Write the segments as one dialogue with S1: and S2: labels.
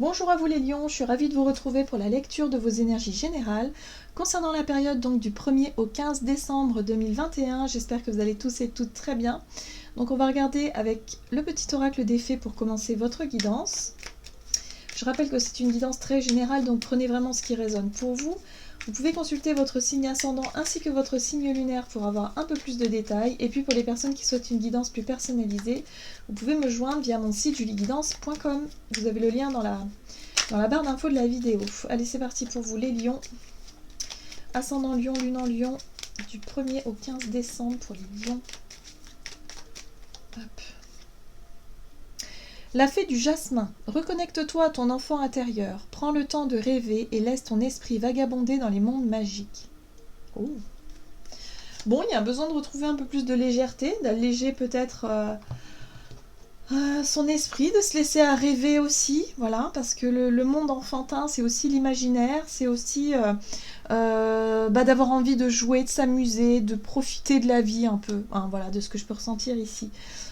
S1: Bonjour à vous les lions, je suis ravie de vous retrouver pour la lecture de vos énergies générales concernant la période donc du 1er au 15 décembre 2021. J'espère que vous allez tous et toutes très bien. Donc on va regarder avec le petit oracle des fées pour commencer votre guidance. Je rappelle que c'est une guidance très générale, donc prenez vraiment ce qui résonne pour vous. Vous pouvez consulter votre signe ascendant ainsi que votre signe lunaire pour avoir un peu plus de détails. Et puis pour les personnes qui souhaitent une guidance plus personnalisée, vous pouvez me joindre via mon site julieguidance.com. Vous avez le lien dans la barre d'infos de la vidéo. Allez, c'est parti pour vous les lions. Ascendant lion, lune en lion, du 1er au 15 décembre pour les lions. Hop. La fée du jasmin. Reconnecte-toi à ton enfant intérieur. Prends le temps de rêver et laisse ton esprit vagabonder dans les mondes magiques. Oh. Bon, il y a besoin de retrouver un peu plus de légèreté, d'alléger peut-être son esprit, de se laisser à rêver aussi, voilà, parce que le monde enfantin, c'est aussi l'imaginaire, c'est aussi d'avoir envie de jouer, de s'amuser, de profiter de la vie un peu, hein, voilà, de ce que je peux ressentir ici.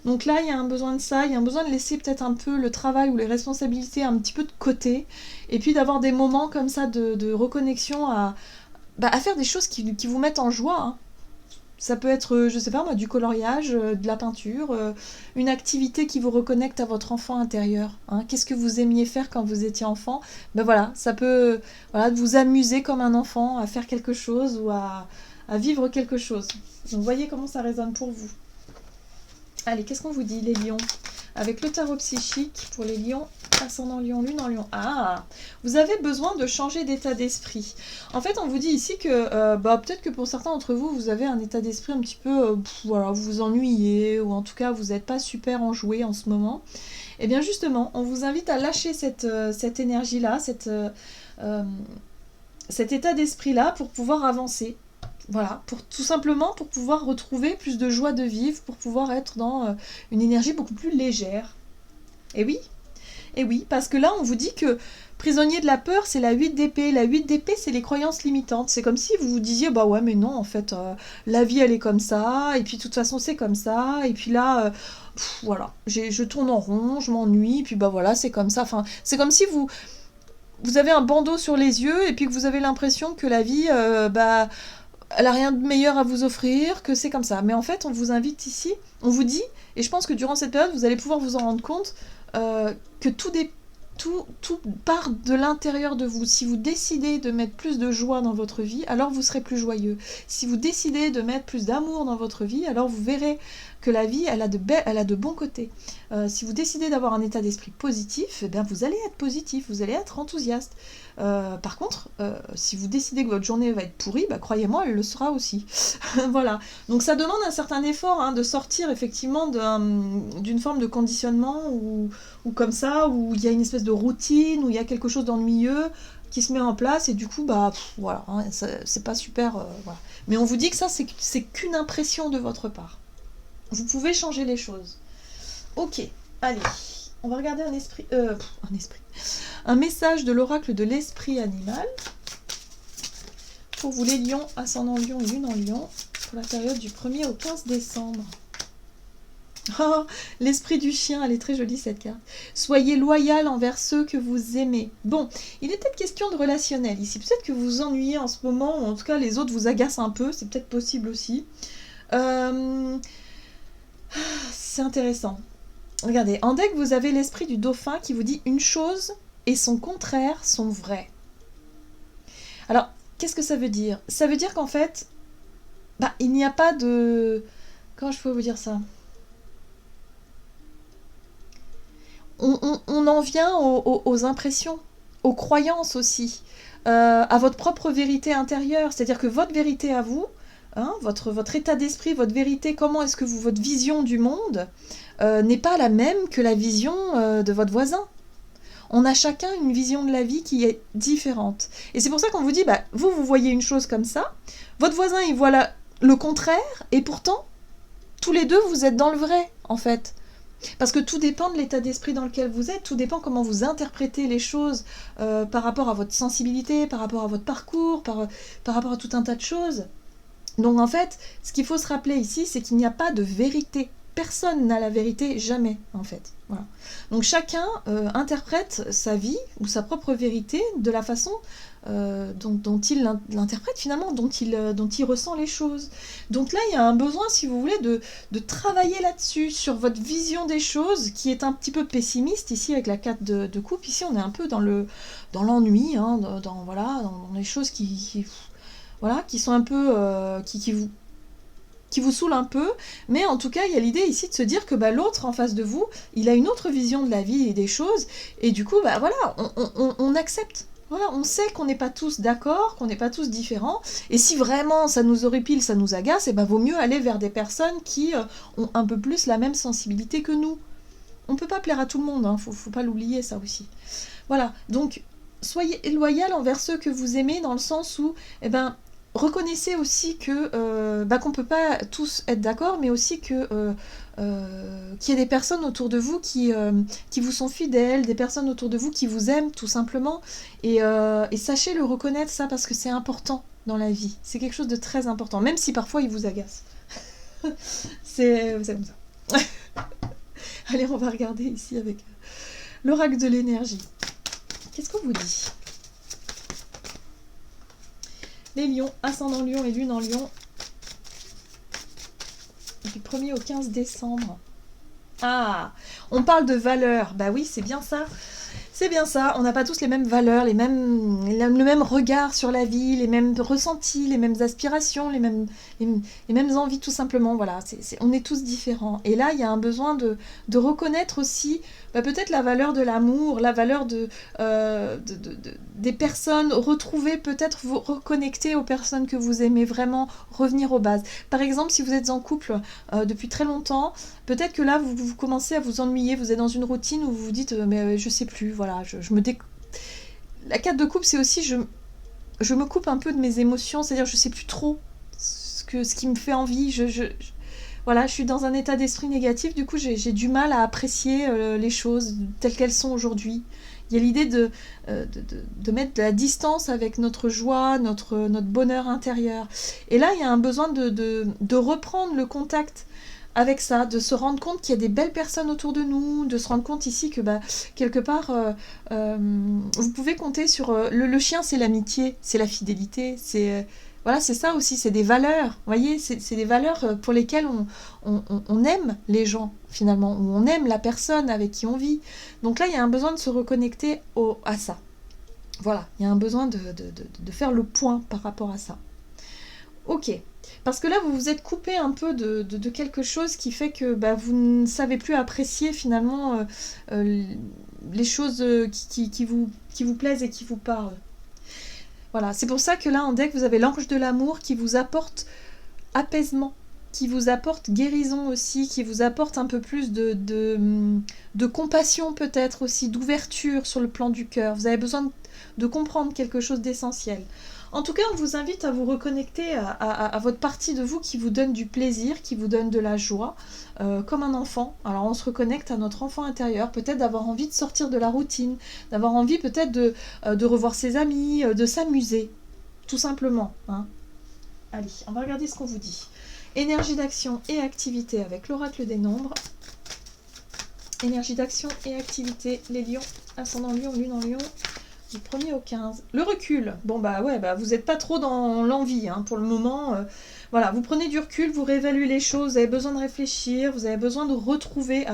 S1: Donc là, il y a un besoin de ça, il y a un besoin de laisser peut-être un peu le travail ou les responsabilités un petit peu de côté, et puis d'avoir des moments comme ça de reconnexion à faire des choses qui vous mettent en joie, hein. Ça peut être, je sais pas moi, du coloriage, de la peinture, une activité qui vous reconnecte à votre enfant intérieur, hein. Qu'est-ce que vous aimiez faire quand vous étiez enfant? Ben voilà, ça peut voilà, vous amuser comme un enfant à faire quelque chose ou à vivre quelque chose. Donc voyez comment ça résonne pour vous. Allez, qu'est-ce qu'on vous dit les lions? Avec le tarot psychique pour les lions, ascendant lion, lune en lion. Ah, vous avez besoin de changer d'état d'esprit. En fait, on vous dit ici que peut-être que pour certains d'entre vous, vous avez un état d'esprit un petit peu, voilà, vous vous ennuyez, ou en tout cas, vous n'êtes pas super enjoué en ce moment. Et bien justement, on vous invite à lâcher cette énergie-là, cet état d'esprit-là pour pouvoir avancer. Voilà, tout simplement pour pouvoir retrouver plus de joie de vivre, pour pouvoir être dans une énergie beaucoup plus légère. Et oui, parce que là, on vous dit que prisonnier de la peur, c'est la 8 d'épée. La 8 d'épée, c'est les croyances limitantes. C'est comme si vous vous disiez, bah ouais, mais non, en fait, la vie, elle est comme ça, et puis de toute façon, c'est comme ça, et puis là, voilà, je tourne en rond, je m'ennuie, et puis bah voilà, c'est comme ça. Enfin, c'est comme si vous avez un bandeau sur les yeux, et puis que vous avez l'impression que la vie, elle n'a rien de meilleur à vous offrir, que c'est comme ça. Mais en fait, on vous invite ici, on vous dit, et je pense que durant cette période, vous allez pouvoir vous en rendre compte, que tout part de l'intérieur de vous. Si vous décidez de mettre plus de joie dans votre vie, alors vous serez plus joyeux. Si vous décidez de mettre plus d'amour dans votre vie, alors vous verrez que la vie, elle a de bons côtés. Si vous décidez d'avoir un état d'esprit positif, eh bien vous allez être positif, vous allez être enthousiaste. Par contre, si vous décidez que votre journée va être pourrie, croyez-moi, elle le sera aussi. Voilà. Donc ça demande un certain effort, hein, de sortir effectivement d'une forme de conditionnement ou comme ça, où il y a une espèce de routine, où il y a quelque chose d'ennuyeux qui se met en place, et du coup, voilà, hein, c'est pas super. Voilà. Mais on vous dit que ça, c'est qu'une impression de votre part. Vous pouvez changer les choses. Ok, allez, on va regarder un message de l'oracle de l'esprit animal pour vous les lions, ascendant lion et lune en lion, pour la période du 1er au 15 décembre. Oh, l'esprit du chien, elle est très jolie cette carte. Soyez loyal envers ceux que vous aimez. Bon, il est peut-être question de relationnel ici. Peut-être que vous vous ennuyez en ce moment, ou en tout cas les autres vous agacent un peu, c'est peut-être possible aussi. C'est intéressant. Regardez, en deck, vous avez l'esprit du dauphin qui vous dit une chose et son contraire sont vrais. Alors, qu'est-ce que ça veut dire? Ça veut dire qu'en fait, il n'y a pas de... Comment je peux vous dire ça? On en vient aux impressions, aux croyances aussi, à votre propre vérité intérieure. C'est-à-dire que votre vérité à vous, hein, votre état d'esprit, votre vérité, comment est-ce que votre vision du monde n'est pas la même que la vision de votre voisin. On a chacun une vision de la vie qui est différente. Et c'est pour ça qu'on vous dit, vous voyez une chose comme ça, votre voisin, il voit le contraire, et pourtant, tous les deux, vous êtes dans le vrai, en fait. Parce que tout dépend de l'état d'esprit dans lequel vous êtes, tout dépend comment vous interprétez les choses par rapport à votre sensibilité, par rapport à votre parcours, par rapport à tout un tas de choses. Donc en fait, ce qu'il faut se rappeler ici, c'est qu'il n'y a pas de vérité. personne n'a la vérité, jamais, en fait. Voilà. Donc chacun interprète sa vie ou sa propre vérité de la façon dont il l'interprète finalement, dont il ressent les choses. Donc là, il y a un besoin, si vous voulez, de travailler là-dessus, sur votre vision des choses, qui est un petit peu pessimiste, ici, avec la 4 de coupe. Ici, on est un peu dans l'ennui, hein, voilà, dans les choses voilà, qui sont un peu... qui vous saoule un peu, mais en tout cas, il y a l'idée ici de se dire que l'autre en face de vous, il a une autre vision de la vie et des choses, et du coup, voilà, on accepte. Voilà, on sait qu'on n'est pas tous d'accord, qu'on n'est pas tous différents, et si vraiment ça nous horripile, ça nous agace, et vaut mieux aller vers des personnes qui ont un peu plus la même sensibilité que nous. On ne peut pas plaire à tout le monde, hein, faut pas l'oublier ça aussi. Voilà, donc soyez loyal envers ceux que vous aimez, dans le sens où, reconnaissez aussi que qu'on peut pas tous être d'accord, mais aussi que qu'il y a des personnes autour de vous qui vous sont fidèles, des personnes autour de vous qui vous aiment tout simplement, et sachez le reconnaître, ça, parce que c'est important dans la vie, c'est quelque chose de très important, même si parfois il vous agace. c'est comme ça. Allez, on va regarder ici avec l'oracle de l'énergie. Qu'est-ce qu'on vous dit ? Les lions, ascendant lion et lune en lion, du 1er au 15 décembre. Ah, on parle de valeurs. Bah oui, c'est bien ça. C'est bien ça. On n'a pas tous les mêmes valeurs, le même regard sur la vie, les mêmes ressentis, les mêmes aspirations, les mêmes envies, tout simplement. Voilà, on est tous différents. Et là, il y a un besoin de reconnaître aussi peut-être la valeur de l'amour, la valeur des personnes, retrouver, peut-être vous reconnecter aux personnes que vous aimez, vraiment revenir aux bases. Par exemple, si vous êtes en couple depuis très longtemps, peut-être que là, vous commencez à vous ennuyer, vous êtes dans une routine où vous vous dites mais je sais plus, voilà, La 4 de coupe, c'est aussi je me coupe un peu de mes émotions, c'est-à-dire je sais plus trop ce qui me fait envie, voilà, je suis dans un état d'esprit négatif, du coup j'ai du mal à apprécier les choses telles qu'elles sont aujourd'hui. Il y a l'idée de mettre de la distance avec notre joie, notre bonheur intérieur. Et là, il y a un besoin de reprendre le contact avec ça, de se rendre compte qu'il y a des belles personnes autour de nous, de se rendre compte ici que quelque part, vous pouvez compter sur... le chien, c'est l'amitié, c'est la fidélité, voilà, c'est ça aussi, c'est des valeurs, vous voyez, c'est des valeurs pour lesquelles on aime les gens, finalement, ou on aime la personne avec qui on vit. Donc là, il y a un besoin de se reconnecter à ça. Voilà, il y a un besoin de faire le point par rapport à ça. Ok, parce que là, vous vous êtes coupé un peu de quelque chose qui fait que vous ne savez plus apprécier finalement les choses qui vous plaisent et qui vous parlent. Voilà, c'est pour ça que là, en deck, vous avez l'ange de l'amour qui vous apporte apaisement, qui vous apporte guérison aussi, qui vous apporte un peu plus de compassion peut-être aussi, d'ouverture sur le plan du cœur. Vous avez besoin de comprendre quelque chose d'essentiel. En tout cas, on vous invite à vous reconnecter à votre partie de vous qui vous donne du plaisir, qui vous donne de la joie, comme un enfant. Alors on se reconnecte à notre enfant intérieur, peut-être d'avoir envie de sortir de la routine, d'avoir envie peut-être de revoir ses amis, de s'amuser, tout simplement. Hein. Allez, on va regarder ce qu'on vous dit. Énergie d'action et activité avec l'oracle des nombres. Énergie d'action et activité, les lions, ascendant lion, lune en lion. Du 1er au 15. Le recul. Bon vous n'êtes pas trop dans l'envie pour le moment. Voilà, vous prenez du recul, vous réévaluez les choses, vous avez besoin de réfléchir, vous avez besoin de retrouver,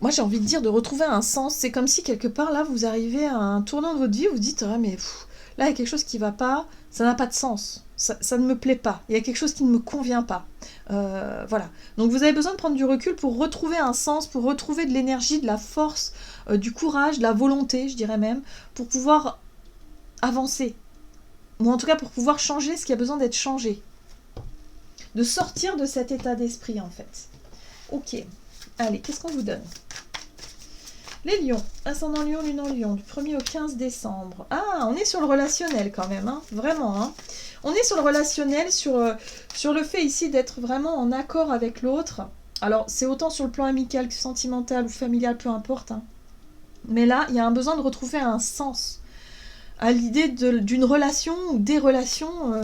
S1: moi j'ai envie de dire de retrouver un sens. C'est comme si quelque part là vous arrivez à un tournant de votre vie, vous dites là il y a quelque chose qui va pas, ça n'a pas de sens. Ça ne me plaît pas, il y a quelque chose qui ne me convient pas. Voilà. Donc vous avez besoin de prendre du recul pour retrouver un sens, pour retrouver de l'énergie, de la force, du courage, de la volonté, je dirais même, pour pouvoir avancer. Ou en tout cas pour pouvoir changer ce qui a besoin d'être changé. De sortir de cet état d'esprit en fait. Ok. Allez, qu'est-ce qu'on vous donne ? Les lions, ascendant lion, lune en lion, du 1er au 15 décembre. Ah, on est sur le relationnel quand même, vraiment. On est sur le relationnel, sur le fait ici d'être vraiment en accord avec l'autre. Alors, c'est autant sur le plan amical que sentimental ou familial, peu importe. Mais là, il y a un besoin de retrouver un sens à l'idée d'une relation ou des relations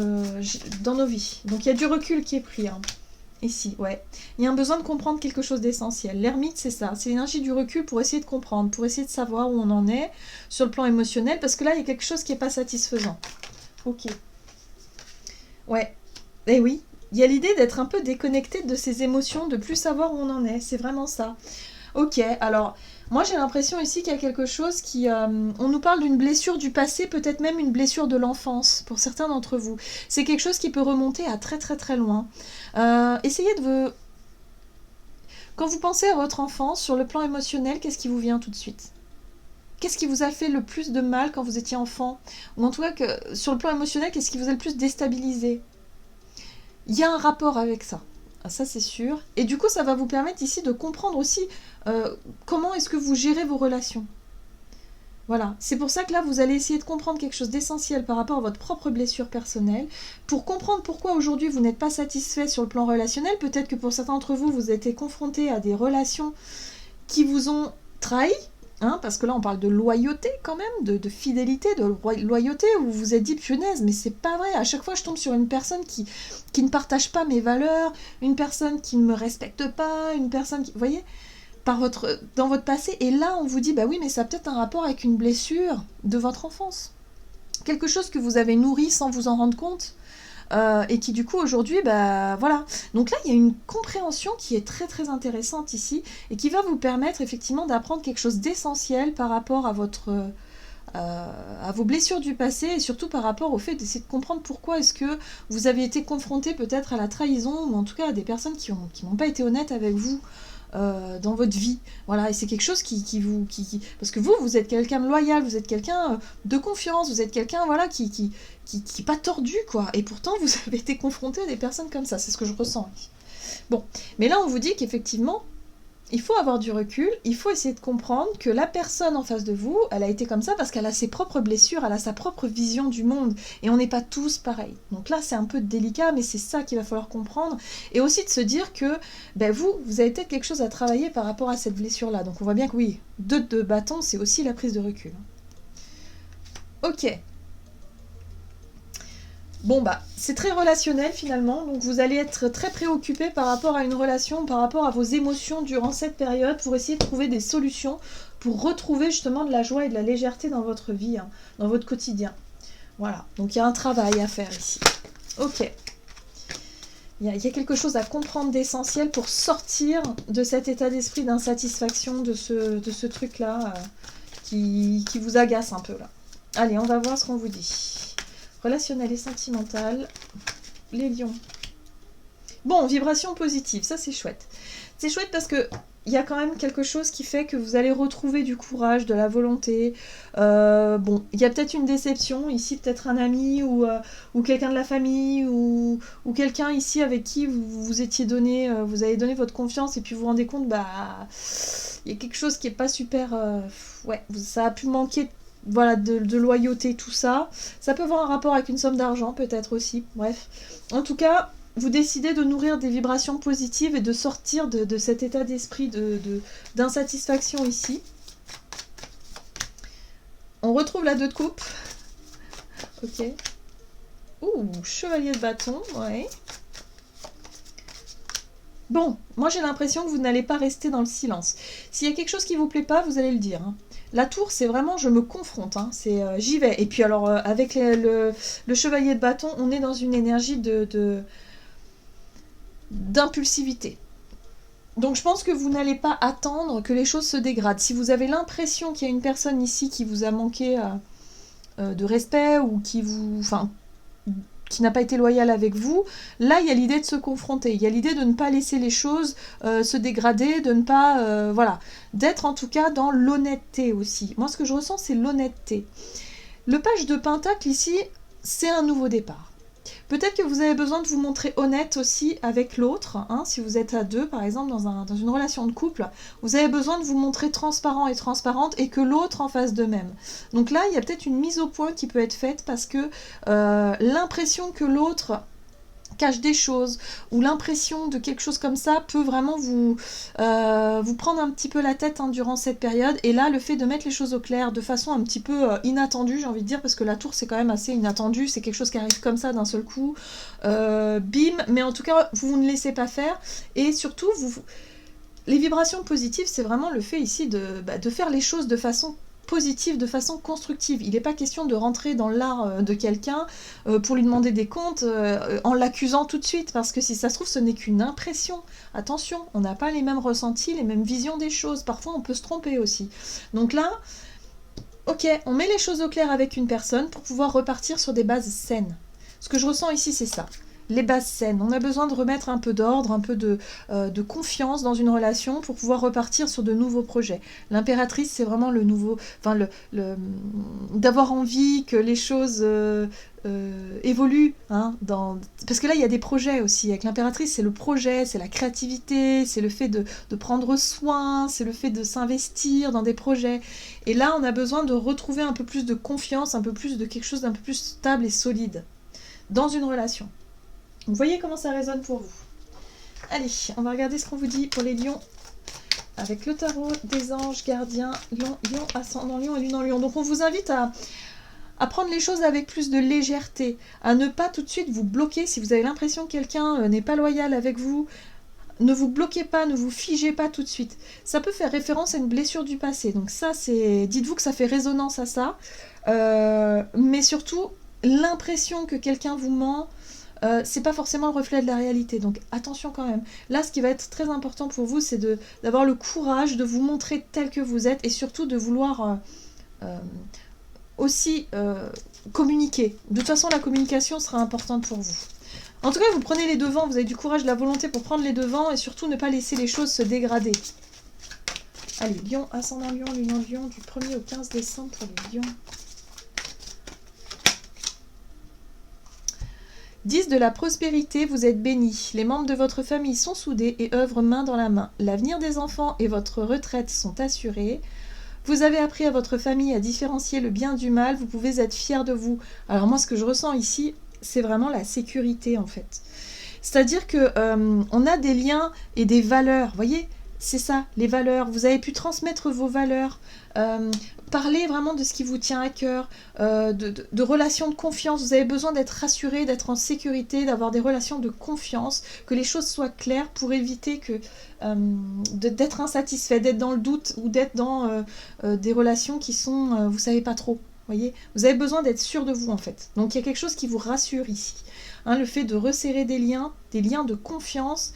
S1: dans nos vies. Donc, il y a du recul qui est pris. Ici, ouais. Il y a un besoin de comprendre quelque chose d'essentiel. L'ermite, c'est ça. C'est l'énergie du recul pour essayer de comprendre, pour essayer de savoir où on en est sur le plan émotionnel, parce que là, il y a quelque chose qui n'est pas satisfaisant. Ok. Ouais. Eh oui. Il y a l'idée d'être un peu déconnecté de ses émotions, de plus savoir où on en est. C'est vraiment ça. Ok, alors moi j'ai l'impression ici qu'il y a quelque chose qui... on nous parle d'une blessure du passé, peut-être même une blessure de l'enfance, pour certains d'entre vous. C'est quelque chose qui peut remonter à très très très loin. Essayez de vous... Quand vous pensez à votre enfance, sur le plan émotionnel, qu'est-ce qui vous vient tout de suite? Qu'est-ce qui vous a fait le plus de mal quand vous étiez enfant? Ou en tout cas, sur le plan émotionnel, qu'est-ce qui vous a le plus déstabilisé? Il y a un rapport avec ça. Ah, ça, c'est sûr. Et du coup, ça va vous permettre ici de comprendre aussi comment est-ce que vous gérez vos relations. Voilà, c'est pour ça que là, vous allez essayer de comprendre quelque chose d'essentiel par rapport à votre propre blessure personnelle, pour comprendre pourquoi aujourd'hui vous n'êtes pas satisfait sur le plan relationnel. Peut-être que pour certains d'entre vous, vous avez été confrontés à des relations qui vous ont trahi, hein, parce que là, on parle de loyauté quand même, de fidélité, de loyauté, où vous vous êtes dit, punaise, mais c'est pas vrai, à chaque fois je tombe sur une personne qui ne partage pas mes valeurs, une personne qui ne me respecte pas, une personne qui... Vous voyez, dans votre passé, et là on vous dit, bah oui, mais ça a peut-être un rapport avec une blessure de votre enfance. Quelque chose que vous avez nourri sans vous en rendre compte, et qui du coup aujourd'hui, bah voilà. Donc là, il y a une compréhension qui est très très intéressante ici, et qui va vous permettre effectivement d'apprendre quelque chose d'essentiel par rapport à vos blessures du passé, et surtout par rapport au fait d'essayer de comprendre pourquoi est-ce que vous avez été confronté peut-être à la trahison, ou en tout cas à des personnes qui n'ont pas été honnêtes avec vous dans votre vie. Voilà, et c'est quelque chose qui vous... Parce que vous êtes quelqu'un de loyal, vous êtes quelqu'un de confiance, vous êtes quelqu'un voilà, qui pas tordu, quoi. Et pourtant, vous avez été confronté à des personnes comme ça, c'est ce que je ressens. Bon, mais là, on vous dit qu'effectivement, il faut avoir du recul, il faut essayer de comprendre que la personne en face de vous, elle a été comme ça parce qu'elle a ses propres blessures, elle a sa propre vision du monde, et on n'est pas tous pareils. Donc là, c'est un peu délicat, mais c'est ça qu'il va falloir comprendre, et aussi de se dire que ben vous avez peut-être quelque chose à travailler par rapport à cette blessure-là. Donc on voit bien que oui, de bâton, c'est aussi la prise de recul. Ok. Bon bah, c'est très relationnel finalement, donc vous allez être très préoccupé par rapport à une relation, par rapport à vos émotions durant cette période, pour essayer de trouver des solutions, pour retrouver justement de la joie et de la légèreté dans votre vie, hein, dans votre quotidien. Voilà, donc il y a un travail à faire ici. Ok. Il y a quelque chose à comprendre d'essentiel pour sortir de cet état d'esprit d'insatisfaction, de ce truc-là qui vous agace un peu là. Allez, on va voir ce qu'on vous dit. Relationnel et sentimental, les lions. Bon, vibration positive, ça c'est chouette. C'est chouette parce que il y a quand même quelque chose qui fait que vous allez retrouver du courage, de la volonté. Bon, il y a peut-être une déception, ici peut-être un ami ou quelqu'un de la famille ou quelqu'un ici avec qui vous étiez donné, vous avez donné votre confiance et puis vous vous rendez compte, bah, il y a quelque chose qui est pas super... ouais, ça a pu manquer voilà, de loyauté, tout ça. Ça peut avoir un rapport avec une somme d'argent, peut-être aussi. Bref. En tout cas, vous décidez de nourrir des vibrations positives et de sortir de cet état d'esprit d'insatisfaction ici. On retrouve la 2 de coupe. Ok. Ouh, chevalier de bâton, ouais. Bon, moi j'ai l'impression que vous n'allez pas rester dans le silence. S'il y a quelque chose qui vous plaît pas, vous allez le dire. Hein. La tour, c'est vraiment je me confronte, hein. C'est j'y vais. Et puis alors avec le chevalier de bâton, on est dans une énergie d'impulsivité. Donc je pense que vous n'allez pas attendre que les choses se dégradent. Si vous avez l'impression qu'il y a une personne ici qui vous a manqué de respect ou qui n'a pas été loyal avec vous, là il y a l'idée de se confronter, il y a l'idée de ne pas laisser les choses se dégrader, de ne pas, voilà, d'être en tout cas dans l'honnêteté aussi. Moi ce que je ressens c'est l'honnêteté. Le page de Pentacle ici, c'est un nouveau départ. Peut-être que vous avez besoin de vous montrer honnête aussi avec l'autre, hein, si vous êtes à deux par exemple dans une relation de couple, vous avez besoin de vous montrer transparent et transparente et que l'autre en fasse de même. Donc là, il y a peut-être une mise au point qui peut être faite parce que l'impression que l'autre cache des choses, ou l'impression de quelque chose comme ça peut vraiment vous prendre un petit peu la tête hein, durant cette période. Et là, le fait de mettre les choses au clair de façon un petit peu inattendue, j'ai envie de dire, parce que la tour c'est quand même assez inattendu, c'est quelque chose qui arrive comme ça d'un seul coup, bim, mais en tout cas, vous ne laissez pas faire, et surtout, les vibrations positives, c'est vraiment le fait ici de faire les choses de façon positive, de façon constructive. Il n'est pas question de rentrer dans l'art de quelqu'un pour lui demander des comptes en l'accusant tout de suite, parce que si ça se trouve, ce n'est qu'une impression. Attention, on n'a pas les mêmes ressentis, les mêmes visions des choses. Parfois, on peut se tromper aussi. Donc là, ok, on met les choses au clair avec une personne pour pouvoir repartir sur des bases saines. Ce que je ressens ici, c'est ça. Les bases saines. On a besoin de remettre un peu d'ordre, un peu de confiance dans une relation pour pouvoir repartir sur de nouveaux projets. L'impératrice, c'est vraiment le nouveau... Enfin, d'avoir envie que les choses évoluent. Hein, parce que là, il y a des projets aussi. Avec l'impératrice, c'est le projet, c'est la créativité, c'est le fait de prendre soin, c'est le fait de s'investir dans des projets. Et là, on a besoin de retrouver un peu plus de confiance, un peu plus de quelque chose d'un peu plus stable et solide dans une relation. Vous voyez comment ça résonne pour vous. Allez, on va regarder ce qu'on vous dit pour les lions avec le tarot des anges gardiens, lion, ascendant lion et lune en lion. Donc on vous invite à prendre les choses avec plus de légèreté, à ne pas tout de suite vous bloquer si vous avez l'impression que quelqu'un n'est pas loyal avec vous. Ne vous bloquez pas, ne vous figez pas tout de suite. Ça peut faire référence à une blessure du passé. Donc ça, dites-vous que ça fait résonance à ça. Mais surtout, l'impression que quelqu'un vous ment, c'est pas forcément le reflet de la réalité, donc attention quand même. Là, ce qui va être très important pour vous, c'est d'avoir le courage de vous montrer tel que vous êtes, et surtout de vouloir aussi communiquer. De toute façon, la communication sera importante pour vous. En tout cas, vous prenez les devants, vous avez du courage, de la volonté pour prendre les devants, et surtout ne pas laisser les choses se dégrader. Allez, lion, ascendant lion, lune en lion, du 1er au 15 décembre pour les lions. 10 de la prospérité, vous êtes bénis. Les membres de votre famille sont soudés et œuvrent main dans la main. L'avenir des enfants et votre retraite sont assurés. Vous avez appris à votre famille à différencier le bien du mal. Vous pouvez être fiers de vous. Alors moi, ce que je ressens ici, c'est vraiment la sécurité en fait. C'est-à-dire que on a des liens et des valeurs. Vous voyez, c'est ça, les valeurs. Vous avez pu transmettre vos valeurs. Parlez vraiment de ce qui vous tient à cœur, de relations de confiance. Vous avez besoin d'être rassuré, d'être en sécurité, d'avoir des relations de confiance, que les choses soient claires pour éviter d'être insatisfait, d'être dans le doute ou d'être dans des relations qui sont, vous savez pas trop. Voyez, vous avez besoin d'être sûr de vous en fait. Donc il y a quelque chose qui vous rassure ici. Hein, le fait de resserrer des liens de confiance.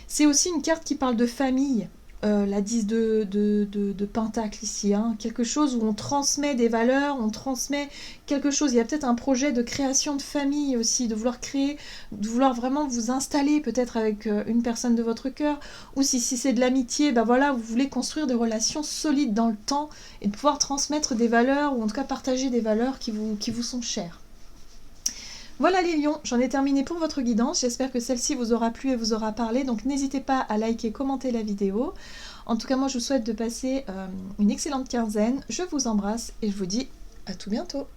S1: C'est aussi une carte qui parle de famille. La 10 de Pentacle ici, hein. Quelque chose où on transmet des valeurs, on transmet quelque chose. Il y a peut-être un projet de création de famille aussi, de vouloir créer, de vouloir vraiment vous installer peut-être avec une personne de votre cœur, ou si c'est de l'amitié, ben voilà, vous voulez construire des relations solides dans le temps et de pouvoir transmettre des valeurs, ou en tout cas partager des valeurs qui vous sont chères. Voilà les lions, j'en ai terminé pour votre guidance, j'espère que celle-ci vous aura plu et vous aura parlé, donc n'hésitez pas à liker, commenter la vidéo. En tout cas, moi je vous souhaite de passer une excellente quinzaine, je vous embrasse et je vous dis à tout bientôt.